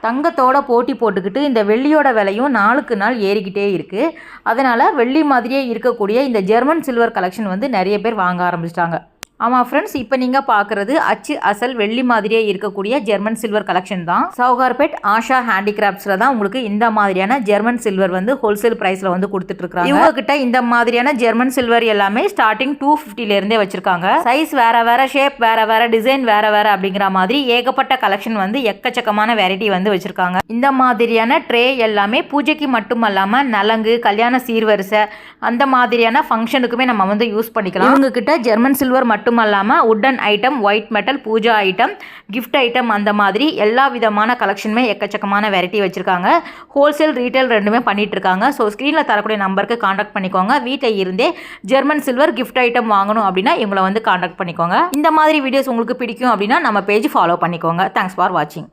தங்கத்தோட போட்டி போட்டுக்கிட்டு இந்த வெள்ளியோட விலையும் நாளுக்கு நாள் ஏறிக்கிட்டே இருக்குது. அதனால் வெள்ளி மாதிரியே இருக்கக்கூடிய இந்த ஜெர்மன் சில்வர் கலெக்ஷன் வந்து நிறைய பேர் வாங்க ஆரம்பிச்சிட்டாங்க. ஆமாம் ஃப்ரெண்ட்ஸ், இப்போ நீங்கள் பார்க்குறது அச்சு அசல் வெள்ளி மாதிரியே இருக்கக்கூடிய ஜெர்மன் சில்வர் கலெக்ஷன் தான். சவுகார்பேட் ஆஷா ஹேண்டிகிராஃப்ட்ஸில் தான் உங்களுக்கு இந்த மாதிரியான ஜெர்மன் சில்வர் வந்து ஹோல்சேல் ப்ரைஸில் வந்து கொடுத்துட்ருக்காங்க. இவங்ககிட்ட இந்த மாதிரியான ஜெர்மன் சில்வர் எல்லாமே ஸ்டார்டிங் 250லேருந்தே வச்சுருக்காங்க. சைஸ் வேறு வேறு, ஷேப் வேறு வேறு, டிசைன் வேறு வேறு அப்படிங்கிற மாதிரி ஏகப்பட்ட கலெக்ஷன் வந்து எக்கச்சக்கமான வெரைட்டி வந்து வச்சுருக்காங்க. இந்த மாதிரியான ட்ரே எல்லாமே பூஜைக்கு மட்டும் இல்லாமல் நலங்கு, கல்யாண சீர்வரிசை அந்த மாதிரியான ஃபங்க்ஷனுக்குமே நம்ம வந்து யூஸ் பண்ணிக்கலாம். இவங்ககிட்ட ஜெர்மன் சில்வர் மட்டும் இல்லாமல் wooden item, white metal, puja item, gift item அந்த மாதிரி எல்லா விதமான கலெக்ஷனுமே எக்கச்சக்கமான வெரைட்டி வச்சுருக்காங்க. ஹோல்சேல், ரீட்டைல் ரெண்டுமே பண்ணிட்டு இருக்காங்க. ஸோ ஸ்க்ரீனில் தரக்கூடிய நம்பருக்கு காண்டாக்ட் பண்ணிக்கோங்க. வீட்டில் இருந்தே ஜெர்மன் சில்வர் கிஃப்ட் ஐட்டம் வாங்கணும் அப்படின்னா இவங்களை வந்து காண்டாக்ட் பண்ணிக்கோங்க. இந்த மாதிரி வீடியோஸ் உங்களுக்கு பிடிக்கும் அப்படின்னா நம்ம பேஜ் ஃபாலோ பண்ணிக்கோங்க. தேங்க்ஸ் ஃபார் வாட்சிங்.